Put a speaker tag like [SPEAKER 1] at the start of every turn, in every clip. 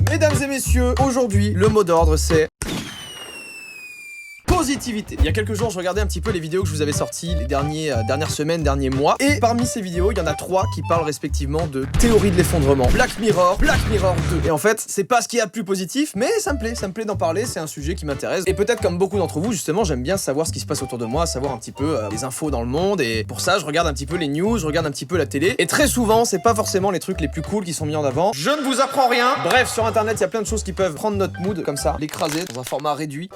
[SPEAKER 1] Mesdames et messieurs, aujourd'hui, le mot d'ordre c'est... positivité. Il y a quelques jours, je regardais un petit peu les vidéos que je vous avais sorties les dernières semaines, derniers mois. Et parmi ces vidéos, il y en a 3 qui parlent respectivement de théorie de l'effondrement, Black Mirror 2. Et en fait, c'est pas ce qu'il y a de plus positif, mais ça me plaît d'en parler, c'est un sujet qui m'intéresse. Et peut-être comme beaucoup d'entre vous, justement, j'aime bien savoir ce qui se passe autour de moi, savoir un petit peu les infos dans le monde. Et pour ça, je regarde un petit peu les news, je regarde un petit peu la télé. Et très souvent, c'est pas forcément les trucs les plus cool qui sont mis en avant. Je ne vous apprends rien. Bref, sur internet, il y a plein de choses qui peuvent prendre notre mood comme ça, l'écraser dans un format réduit.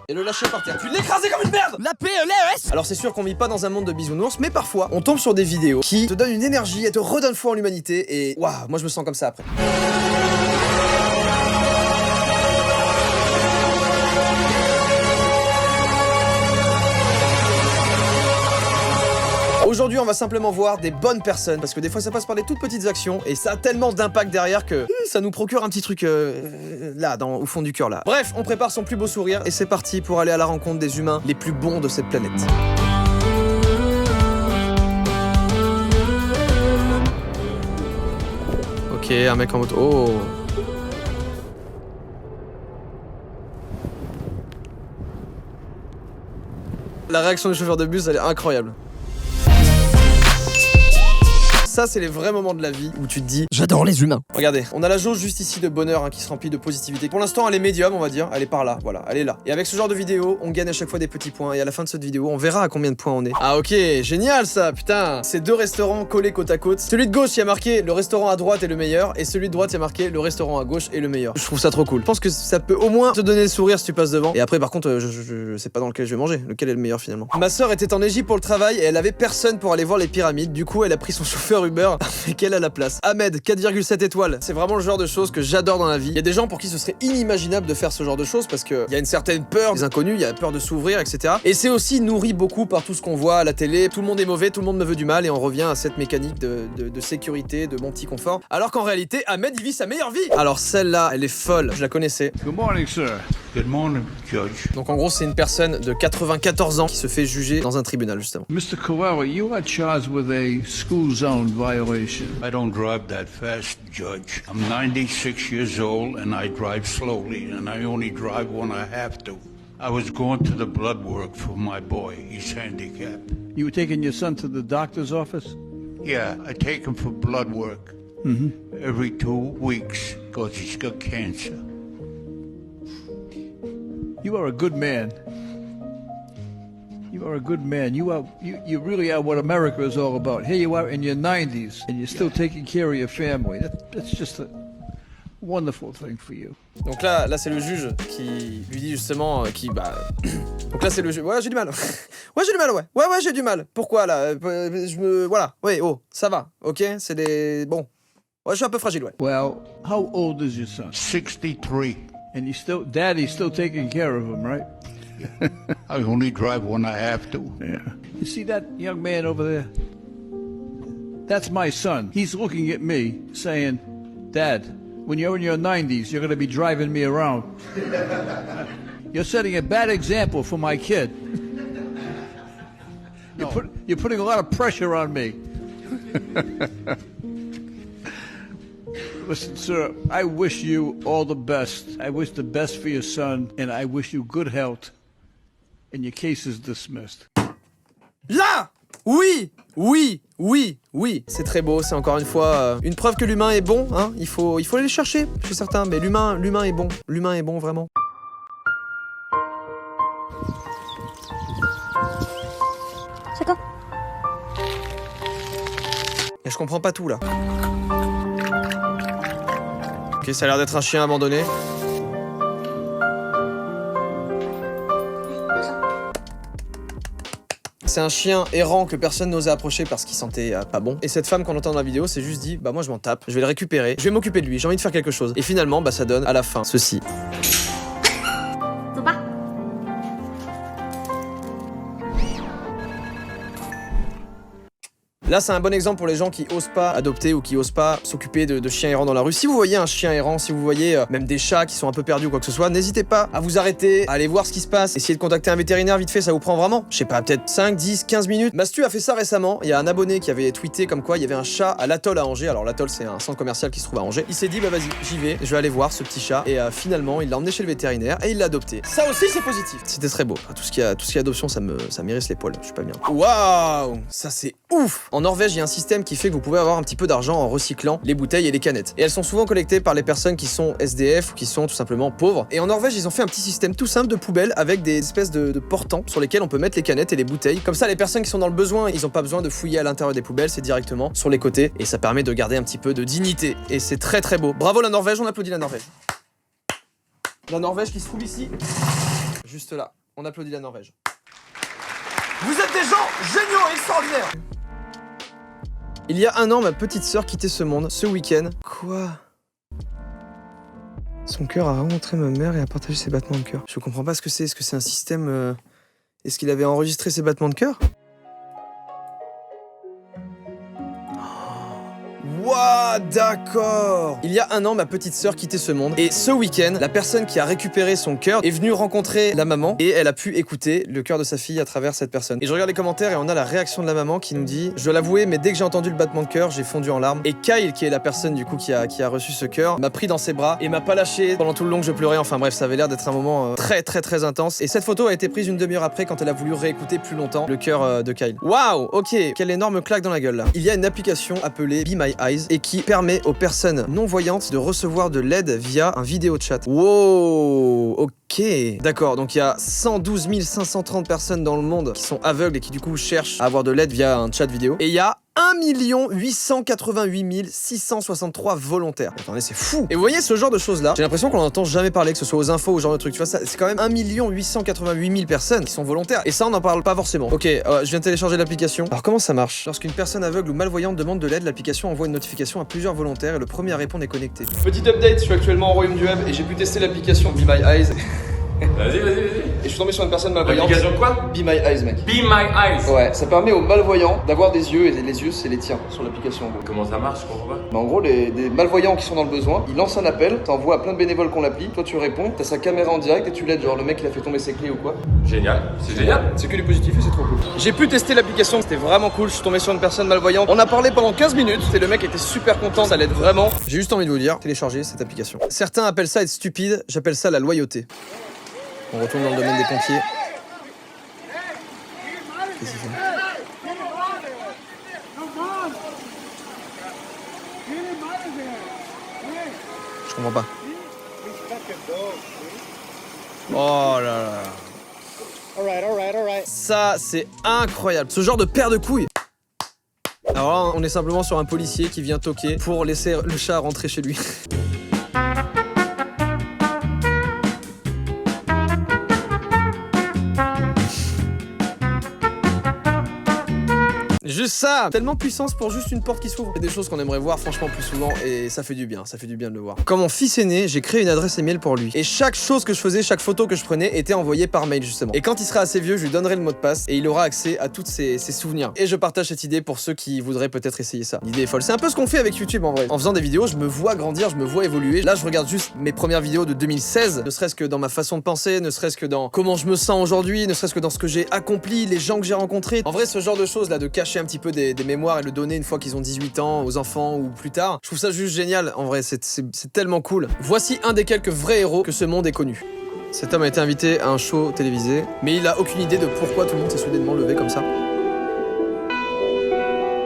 [SPEAKER 1] Et le lâcher par terre. Tu l'écrases comme une merde.
[SPEAKER 2] La PLRS.
[SPEAKER 1] Alors c'est sûr qu'on vit pas dans un monde de bisounours, mais parfois on tombe sur des vidéos qui te donnent une énergie et te redonnent foi en l'humanité. Et waouh, moi je me sens comme ça après. Aujourd'hui, on va simplement voir des bonnes personnes, parce que des fois ça passe par des toutes petites actions, et ça a tellement d'impact derrière que ça nous procure un petit truc là, au fond du cœur là. Bref, on prépare son plus beau sourire, et c'est parti pour aller à la rencontre des humains les plus bons de cette planète. Ok, un mec en moto. Oh. La réaction du chauffeur de bus, elle est incroyable. Ça, c'est les vrais moments de la vie où tu te dis
[SPEAKER 2] j'adore les humains.
[SPEAKER 1] Regardez, on a la jauge juste ici de bonheur qui se remplit de positivité. Pour l'instant, elle est médium, on va dire. Elle est par là, voilà, elle est là. Et avec ce genre de vidéo, on gagne à chaque fois des petits points. Et à la fin de cette vidéo, on verra à combien de points on est. Ah ok, génial ça, putain. Ces deux restaurants collés côte à côte. Celui de gauche, il y a marqué le restaurant à droite est le meilleur. Et celui de droite, il y a marqué le restaurant à gauche est le meilleur. Je trouve ça trop cool. Je pense que ça peut au moins te donner le sourire si tu passes devant. Et après, par contre, je sais pas dans lequel je vais manger. Lequel est le meilleur finalement. Ma sœur était en Égypte pour le travail et elle avait personne pour aller voir les pyramides. Du coup, elle a pris son chauffeur Uber. À la place. Ahmed, 4,7 étoiles. C'est vraiment le genre de choses que j'adore dans la vie. Il y a des gens pour qui ce serait inimaginable de faire ce genre de choses parce qu'il y a une certaine peur des inconnus, il y a peur de s'ouvrir, etc. Et c'est aussi nourri beaucoup par tout ce qu'on voit à la télé. Tout le monde est mauvais, tout le monde me veut du mal et on revient à cette mécanique de sécurité, de bon petit confort. Alors qu'en réalité, Ahmed, il vit sa meilleure vie. Alors celle-là, elle est folle. Je la connaissais.
[SPEAKER 3] Good morning, sir. Good morning, Judge.
[SPEAKER 1] Donc en gros, c'est une personne de 94 ans qui se fait juger dans un tribunal, justement.
[SPEAKER 3] Mr. Carrera, you are charged with a school zone violation. I don't drive that fast, Judge. I'm 96 years old and I drive slowly and I only drive when I have to. I was going to the blood work for my boy. He's handicapped.
[SPEAKER 4] You were taking your son to the doctor's office?
[SPEAKER 3] Yeah, I take him for blood work. Every 2 weeks because he's got cancer.
[SPEAKER 4] You are a good man. You are a good man. You really are what America is all about. Here you are in your 90s and you're still taking care of your family. That's just a wonderful thing for you.
[SPEAKER 1] Donc là c'est le juge qui lui dit justement Donc là c'est le juge. Ouais, j'ai du mal. Ouais, j'ai du mal. Pourquoi là voilà. Ouais, oh, ça va. OK, c'est des bon. Ouais, je suis un peu fragile, ouais.
[SPEAKER 4] Well, how old is your son?
[SPEAKER 3] 63.
[SPEAKER 4] And Daddy's still taking care of him, right?
[SPEAKER 3] I only drive when I have to.
[SPEAKER 4] Yeah. You see that young man over there? That's my son. He's looking at me saying, Dad, when you're in your 90s, you're going to be driving me around. You're setting a bad example for my kid. You're putting a lot of pressure on me. Listen, sir, I wish you all the best. I wish the best for your son, and I wish you good health. And your case is dismissed.
[SPEAKER 1] Là! Oui! C'est très beau, c'est encore une fois une preuve que l'humain est bon, hein. Il faut aller le chercher, je suis certain, mais l'humain est bon. L'humain est bon, vraiment.
[SPEAKER 5] C'est quoi?
[SPEAKER 1] Et je comprends pas tout, là. Ok, ça a l'air d'être un chien abandonné. C'est un chien errant que personne n'osait approcher parce qu'il sentait pas bon. Et cette femme qu'on entend dans la vidéo s'est juste dit, bah moi je m'en tape, je vais le récupérer, je vais m'occuper de lui, j'ai envie de faire quelque chose. Et finalement, bah ça donne à la fin ceci. Là, c'est un bon exemple pour les gens qui osent pas adopter ou qui osent pas s'occuper de chiens errants dans la rue. Si vous voyez un chien errant, si vous voyez même des chats qui sont un peu perdus ou quoi que ce soit, n'hésitez pas à vous arrêter, à aller voir ce qui se passe, essayez de contacter un vétérinaire vite fait, ça vous prend vraiment, je sais pas, peut-être 5, 10, 15 minutes. Mastu a fait ça récemment, il y a un abonné qui avait tweeté comme quoi il y avait un chat à l'Atoll à Angers. Alors l'Atoll, c'est un centre commercial qui se trouve à Angers. Il s'est dit, bah vas-y, j'y vais, je vais aller voir ce petit chat. Et finalement, il l'a emmené chez le vétérinaire et il l'a adopté. Ça aussi, c'est positif. C'était très beau. Tout ce qui est adoption, ça m'érisse les poils, je suis pas bien. Waouh, ça c'est ouf. En Norvège, il y a un système qui fait que vous pouvez avoir un petit peu d'argent en recyclant les bouteilles et les canettes. Et elles sont souvent collectées par les personnes qui sont SDF ou qui sont tout simplement pauvres. Et en Norvège, ils ont fait un petit système tout simple de poubelles avec des espèces de portants sur lesquels on peut mettre les canettes et les bouteilles. Comme ça, les personnes qui sont dans le besoin, ils ont pas besoin de fouiller à l'intérieur des poubelles, c'est directement sur les côtés. Et ça permet de garder un petit peu de dignité. Et c'est très très beau. Bravo la Norvège, on applaudit la Norvège. La Norvège qui se trouve ici, juste là. On applaudit la Norvège. Vous êtes des gens géniaux et extraordinaires. Il y a un an, ma petite sœur quittait ce monde, ce week-end. Quoi? Son cœur a rencontré ma mère et a partagé ses battements de cœur. Je comprends pas ce que c'est. Est-ce que c'est un système... Est-ce qu'il avait enregistré ses battements de cœur? Wouah, d'accord. Il y a un an, ma petite sœur quittait ce monde. Et ce week-end, la personne qui a récupéré son cœur est venue rencontrer la maman et elle a pu écouter le cœur de sa fille à travers cette personne. Et je regarde les commentaires et on a la réaction de la maman qui nous dit: je dois l'avouer, mais dès que j'ai entendu le battement de cœur, j'ai fondu en larmes. Et Kyle, qui est la personne du coup qui a reçu ce cœur, m'a pris dans ses bras et m'a pas lâché pendant tout le long que je pleurais. Enfin bref, ça avait l'air d'être un moment très intense. Et cette photo a été prise une demi-heure après quand elle a voulu réécouter plus longtemps le cœur de Kyle. Waouh, ok, quelle énorme claque dans la gueule là. Il y a une application appelée Be My Eyes et qui permet aux personnes non-voyantes de recevoir de l'aide via un vidéo chat. Wow, ok. D'accord, donc il y a 112 530 personnes dans le monde qui sont aveugles et qui du coup cherchent à avoir de l'aide via un chat vidéo. Et il y a 1 888 663 volontaires. Attendez, c'est fou. Et vous voyez ce genre de choses là, j'ai l'impression qu'on n'entend jamais parler, que ce soit aux infos ou ce genre de trucs. Tu vois, ça, c'est quand même 1 888 000 personnes qui sont volontaires. Et ça, on n'en parle pas forcément. Ok, je viens de télécharger l'application. Alors comment ça marche? Lorsqu'une personne aveugle ou malvoyante demande de l'aide, l'application envoie une notification à plusieurs volontaires et le premier à répondre est connecté. Petit update, je suis actuellement au royaume du web et j'ai pu tester l'application Be My Eyes.
[SPEAKER 2] Vas-y.
[SPEAKER 1] Et je suis tombé sur une personne malvoyante.
[SPEAKER 2] L'application quoi?
[SPEAKER 1] Be My Eyes, mec.
[SPEAKER 2] Be My Eyes.
[SPEAKER 1] Ouais, ça permet aux malvoyants d'avoir des yeux, et les yeux, c'est les tiens sur l'application.
[SPEAKER 2] Comment ça marche? Je comprends pas.
[SPEAKER 1] Bah en gros, des malvoyants qui sont dans le besoin, ils lancent un appel, t'envoies à plein de bénévoles qu'on l'appli, toi tu réponds, t'as sa caméra en direct et tu l'aides, genre le mec il a fait tomber ses clés ou quoi.
[SPEAKER 2] Génial, c'est génial.
[SPEAKER 1] C'est que du positif et c'est trop cool. J'ai pu tester l'application, c'était vraiment cool, je suis tombé sur une personne malvoyante. On a parlé pendant 15 minutes, et le mec était super content, ça l'aide vraiment. J'ai juste envie de vous dire, téléchargez cette application. Certains appellent ça être stupide, j'appelle ça la loyauté. On retourne dans le domaine des pompiers. Qu'est-ce qu'il fait ? Je comprends pas. Oh là là. Alright. Ça, c'est incroyable. Ce genre de paire de couilles. Alors là, on est simplement sur un policier qui vient toquer pour laisser le chat rentrer chez lui. Juste ça, tellement puissance pour juste une porte qui s'ouvre. C'est des choses qu'on aimerait voir franchement plus souvent et ça fait du bien de le voir. Quand mon fils est né, j'ai créé une adresse email pour lui. Et chaque chose que je faisais, chaque photo que je prenais était envoyée par mail justement. Et quand il sera assez vieux, je lui donnerai le mot de passe et il aura accès à tous ses souvenirs. Et je partage cette idée pour ceux qui voudraient peut-être essayer ça. L'idée est folle. C'est un peu ce qu'on fait avec YouTube en vrai. En faisant des vidéos, je me vois grandir, je me vois évoluer. Là, je regarde juste mes premières vidéos de 2016, ne serait-ce que dans ma façon de penser, ne serait-ce que dans comment je me sens aujourd'hui, ne serait-ce que dans ce que j'ai accompli, les gens que j'ai rencontrés. En vrai, ce genre de choses là, de cacher un petit peu des mémoires et le donner une fois qu'ils ont 18 ans aux enfants ou plus tard. Je trouve ça juste génial, en vrai, c'est tellement cool. Voici un des quelques vrais héros que ce monde ait connu. Cet homme a été invité à un show télévisé, mais il a aucune idée de pourquoi tout le monde s'est soudainement levé comme ça.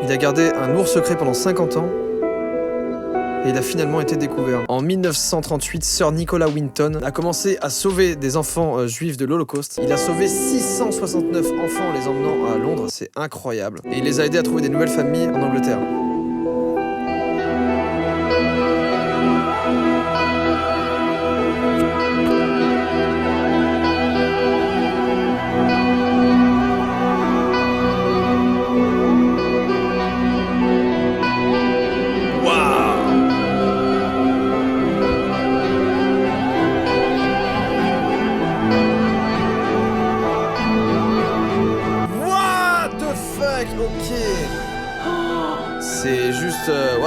[SPEAKER 1] Il a gardé un lourd secret pendant 50 ans, et il a finalement été découvert. En 1938, Sir Nicholas Winton a commencé à sauver des enfants juifs de l'Holocauste. Il a sauvé 669 enfants en les emmenant à Londres, c'est incroyable. Et il les a aidés à trouver des nouvelles familles en Angleterre. Ok.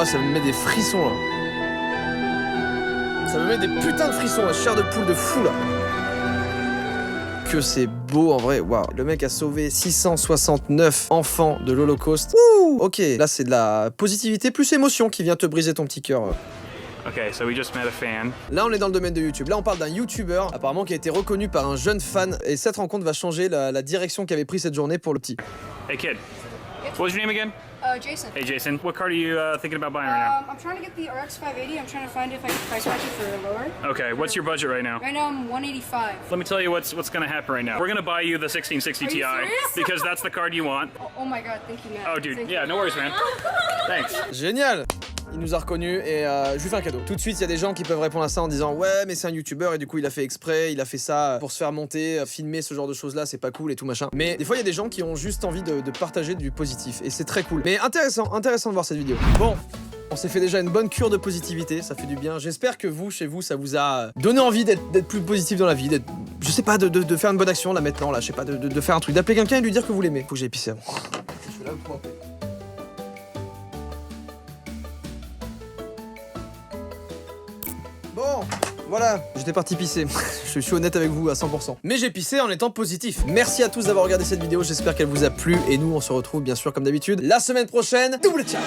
[SPEAKER 1] Ouais, ça me met des frissons là. Ça me met des putains de frissons, la chair de poule de fou là. Que c'est beau en vrai, waouh. Le mec a sauvé 669 enfants de l'Holocauste. Ouh, ok, là c'est de la positivité plus émotion qui vient te briser ton petit cœur.
[SPEAKER 6] Okay, so we just met a fan.
[SPEAKER 1] Là, on est dans le domaine de YouTube. Là, on parle d'un YouTuber, apparemment, qui a été reconnu par un jeune fan. Et cette rencontre va changer la direction qu'avait pris cette journée pour le petit.
[SPEAKER 6] Hey kid, what was your name again?
[SPEAKER 5] Jason.
[SPEAKER 6] Hey Jason, what car are you thinking about buying right
[SPEAKER 5] I'm trying to get the RX 580. I'm trying to find if I can price match it for lower.
[SPEAKER 6] now? Okay, what's your budget right now?
[SPEAKER 5] Right now I'm 185.
[SPEAKER 6] Let me tell you what's gonna happen right now. We're gonna buy you the 1660
[SPEAKER 5] Are you
[SPEAKER 6] Ti
[SPEAKER 5] serious?
[SPEAKER 6] because that's the card you want.
[SPEAKER 5] Oh my god, thank you, man.
[SPEAKER 6] Oh dude,
[SPEAKER 5] Thank
[SPEAKER 6] yeah,
[SPEAKER 5] you.
[SPEAKER 6] no worries, man. Thanks.
[SPEAKER 1] Génial! Il nous a reconnus et je lui fais un cadeau. Tout de suite, il y a des gens qui peuvent répondre à ça en disant ouais, mais c'est un YouTuber et du coup, il a fait exprès, il a fait ça pour se faire monter, filmer ce genre de choses-là, c'est pas cool et tout machin. Mais des fois, il y a des gens qui ont juste envie de partager du positif et c'est très cool. Mais intéressant de voir cette vidéo. Bon. On s'est fait déjà une bonne cure de positivité, ça fait du bien. J'espère que vous, chez vous, ça vous a donné envie d'être plus positif dans la vie, je sais pas, de faire une bonne action là maintenant, là, je sais pas, de faire un truc, d'appeler quelqu'un et lui dire que vous l'aimez. Faut que j'aille pisser avant. Je suis là, point. Bon, voilà, j'étais parti pisser. Je suis honnête avec vous à 100%. Mais j'ai pissé en étant positif. Merci à tous d'avoir regardé cette vidéo, j'espère qu'elle vous a plu. Et nous, on se retrouve bien sûr comme d'habitude la semaine prochaine. Double ciao.